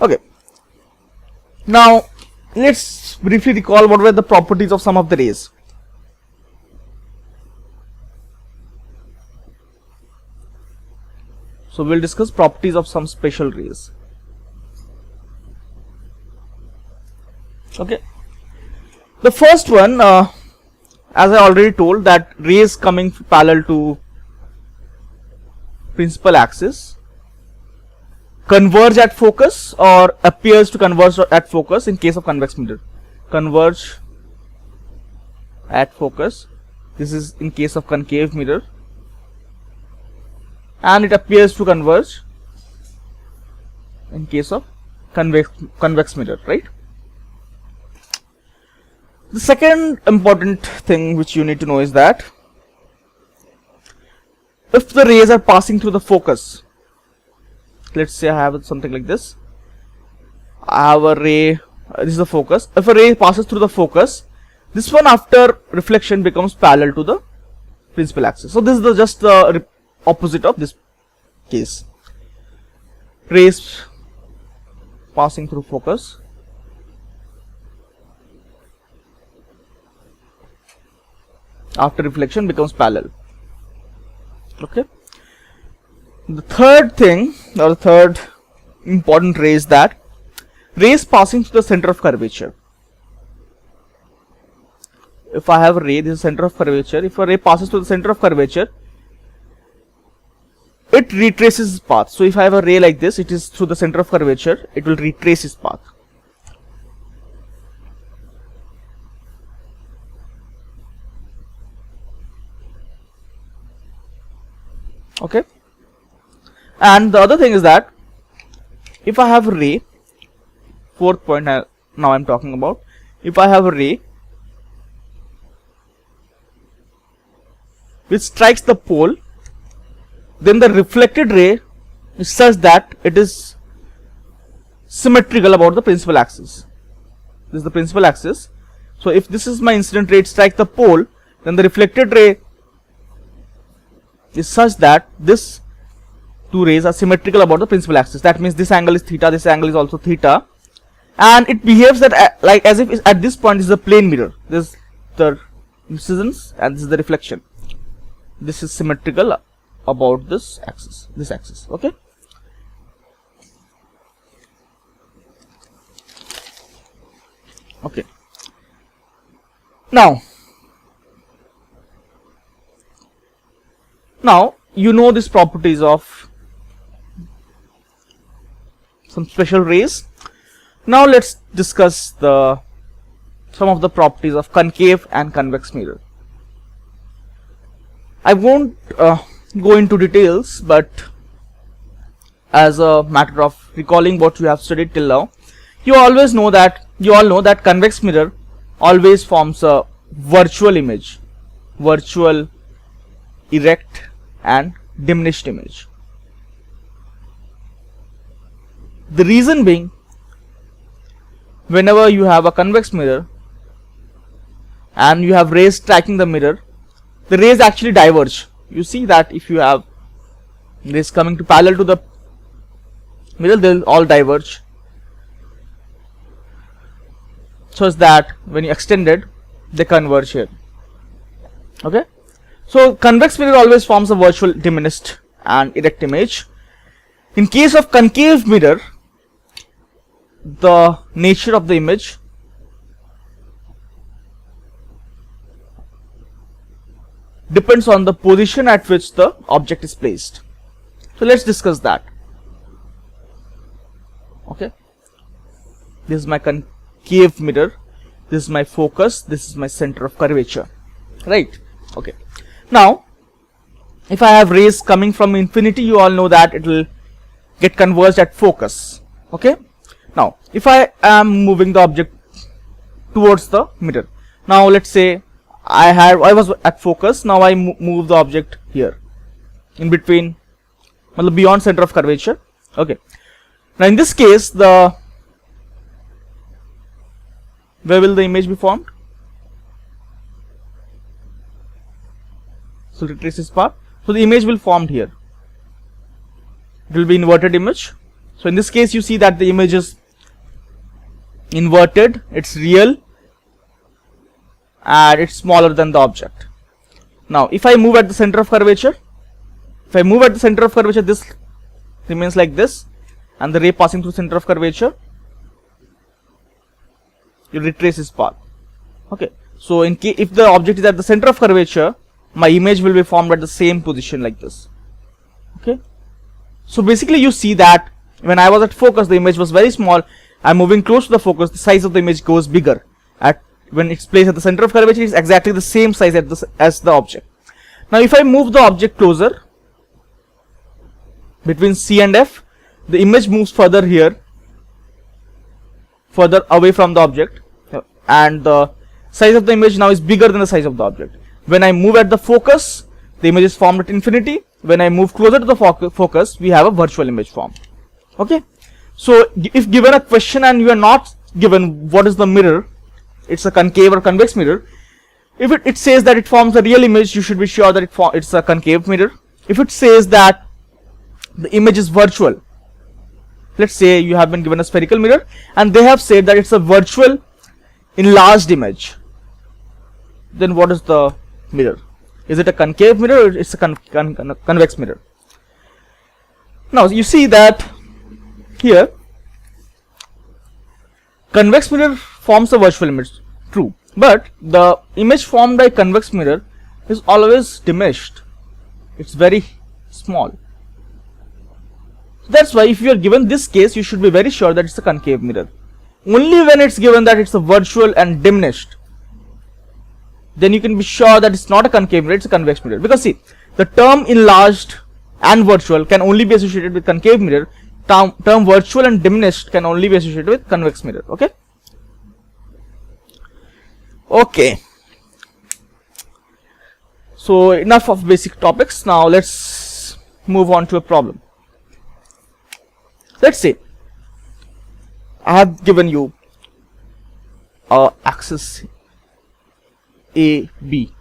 Okay, now let's briefly recall what were the properties of some of the rays. So we'll discuss properties of some special rays. Okay, the first one, as I already told, that rays coming parallel to principal axis converge at focus or appears to converge at focus in case of convex mirror. Converge at focus, this is in case of concave mirror, and it appears to converge in case of convex mirror, right? The second important thing which you need to know is that if the rays are passing through the focus, let's say I have something like this. I have a ray, this is the focus. If a ray passes through the focus, this one after reflection becomes parallel to the principal axis. So this is just the opposite of this case. Rays passing through focus, after reflection becomes parallel. Okay. The third thing, or the third important ray, is that rays passing through the center of curvature. If I have a ray, this is center of curvature. If a ray passes through the center of curvature, it retraces its path. So if I have a ray like this, it is through the center of curvature, it will retrace its path. Okay, and the other thing is that if I have a ray, fourth point now I'm talking about, if I have a ray which strikes the pole, then the reflected ray is such that it is symmetrical about the principal axis. This is the principal axis. So if this is my incident ray, it strikes the pole, then the reflected ray is such that this two rays are symmetrical about the principal axis. That means this angle is theta, this angle is also theta, and it behaves that like as if at this point is a plane mirror. This is the incidence and this is the reflection. This is symmetrical about this axis, okay. Okay, now you know these properties of some special rays. Now let's discuss some of the properties of concave and convex mirror. I won't go into details, but as a matter of recalling what you have studied till now, you all know that convex mirror always forms a virtual image, virtual, erect and diminished image. The reason being, whenever you have a convex mirror and you have rays striking the mirror, the rays actually diverge. You see that if you have rays coming to parallel to the mirror, they will all diverge, so that when you extend it, they converge here. Okay, so convex mirror always forms a virtual, diminished and erect image. In case of concave mirror, the nature of the image depends on the position at which the object is placed. So let's discuss that. Okay, this is my concave mirror, this is my focus, this is my center of curvature, right? Okay, now if I have rays coming from infinity, you all know that it will get converged at focus. Okay, now if I am moving the object towards the mirror, now let's say I was at focus, now I move the object here in between, beyond center of curvature. Okay, now in this case, where will the image be formed? So retrace this path, so the image will formed here, it will be inverted image. So in this case you see that the image is inverted, it's real, and it's smaller than the object. Now if I move at the center of curvature, this remains like this, and the ray passing through center of curvature, you retrace its path. Okay, so if the object is at the center of curvature, my image will be formed at the same position like this. Okay, so basically you see that when I was at focus, the image was very small. I'm moving close to the focus, the size of the image goes bigger. When it's placed at the center of curvature, it's exactly the same size as the object. Now if I move the object closer between C and F, the image moves further here, further away from the object, and the size of the image now is bigger than the size of the object. When I move at the focus, the image is formed at infinity. When I move closer to the focus, we have a virtual image form. Okay, so if given a question and you are not given what is the mirror, it's a concave or convex mirror. If it says that it forms a real image, you should be sure that it's a concave mirror. If it says that the image is virtual, let's say you have been given a spherical mirror and they have said that it's a virtual enlarged image, then what is the mirror? Is it a concave mirror or it's a convex mirror? Now you see that here convex mirror forms a virtual image, true, but the image formed by convex mirror is always diminished, it's very small. That's why if you are given this case, you should be very sure that it's a concave mirror. Only when it's given that it's a virtual and diminished, then you can be sure that it's not a concave mirror, it's a convex mirror. Because see, the term enlarged and virtual can only be associated with concave mirror. Term virtual and diminished can only be associated with convex mirror. Okay. Okay. So enough of basic topics. Now let's move on to a problem. Let's say I have given you a axis A, B.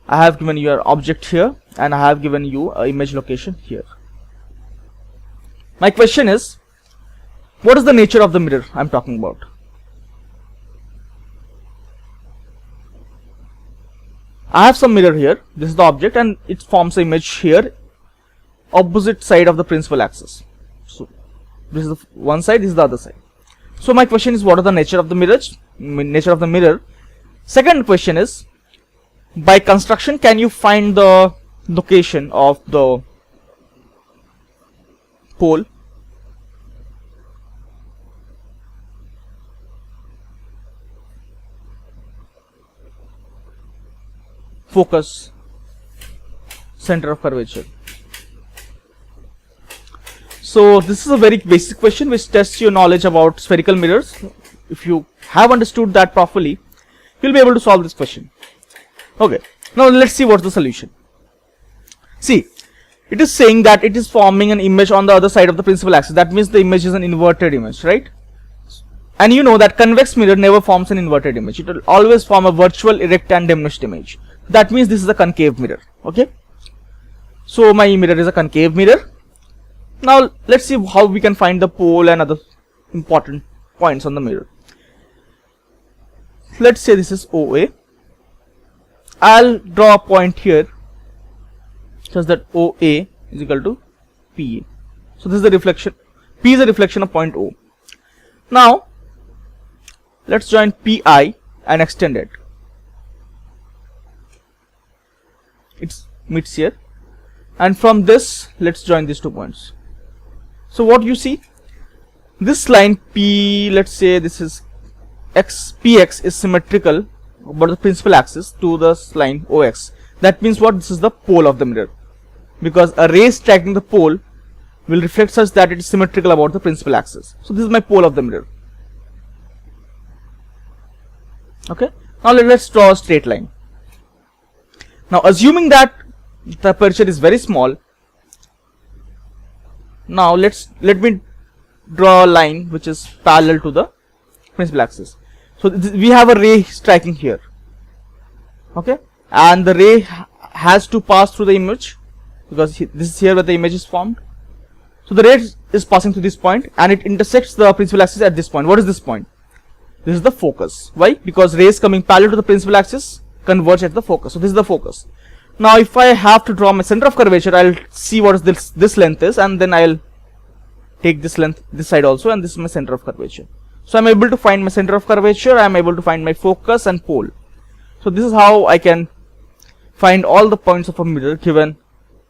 I have given you an object here and I have given you an image location here. My question is, what is the nature of the mirror I am talking about? I have some mirror here, this is the object and it forms an image here, opposite side of the principal axis. So this is the one side, this is the other side. So my question is, what is the nature of the mirror? Second question is, by construction can you find the location of the pole? Focus, center of curvature. So this is a very basic question which tests your knowledge about spherical mirrors. If you have understood that properly, you'll be able to solve this question. Okay, now let's see what's the solution. See, it is saying that it is forming an image on the other side of the principal axis. That means the image is an inverted image, right? And you know that convex mirror never forms an inverted image. It will always form a virtual, erect and diminished image. That means this is a concave mirror. Okay, so my mirror is a concave mirror. Now let's see how we can find the pole and other important points on the mirror. Let's say this is OA. I'll draw a point here such that OA is equal to PA. So this is the reflection. P is a reflection of point O. Now let's join PI and extend it. It meets here, and from this let's join these 2 points. So what you see, this line P, let's say this is PX is symmetrical about the principal axis to this line OX. That means what? This is the pole of the mirror, because a ray striking the pole will reflect such that it is symmetrical about the principal axis. So this is my pole of the mirror. Okay, now let's draw a straight line. Now assuming that the aperture is very small, now let me draw a line which is parallel to the principal axis. So we have a ray striking here, okay, and the ray has to pass through the image, because this is here where the image is formed. So the ray is passing through this point and it intersects the principal axis at this point. What is this point? This is the focus. Why? Because rays coming parallel to the principal axis converge at the focus. So this is the focus. Now if I have to draw my center of curvature, I'll see what is this length is, and then I'll take this length this side also, and this is my center of curvature. So I'm able to find my center of curvature, I'm able to find my focus and pole. So this is how I can find all the points of a mirror given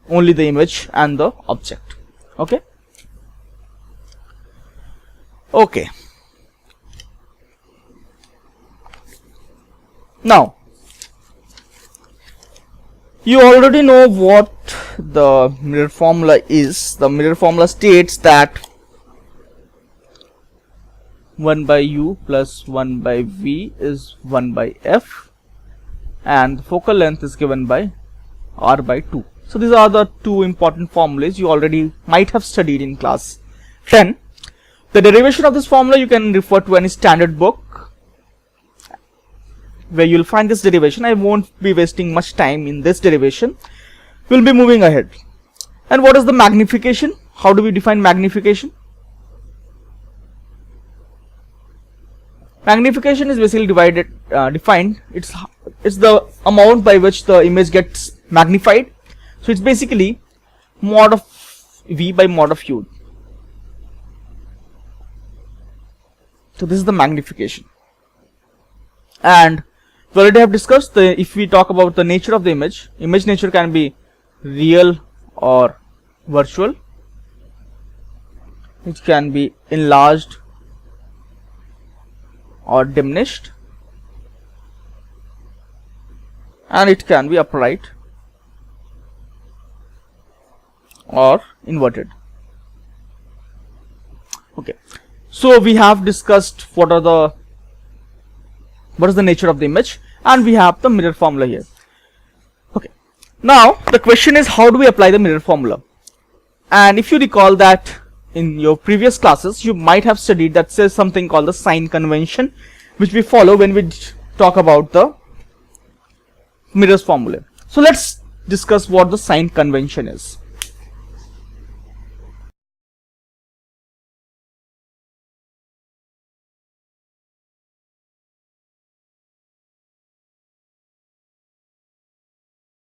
only the image and the object. Okay. Okay. Now, you already know what the mirror formula is. The mirror formula states that 1 by u plus 1 by v is 1 by f, and the focal length is given by r by 2. So these are the two important formulas you already might have studied in class 10. The derivation of this formula you can refer to any standard book where you'll find this derivation. I won't be wasting much time in this derivation. We'll be moving ahead. And what is the magnification? How do we define magnification? Magnification is basically defined. It's the amount by which the image gets magnified. So it's basically mod of v by mod of u. So this is the magnification. And we already have discussed if we talk about the nature of the image nature can be real or virtual. It can be enlarged or diminished, and it can be upright or inverted. Okay, so we have discussed what is the nature of the image, and we have the mirror formula here. Okay, now the question is, how do we apply the mirror formula? And if you recall that in your previous classes you might have studied that says something called the sign convention, which we follow when we talk about the mirrors formula. So let's discuss what the sign convention is.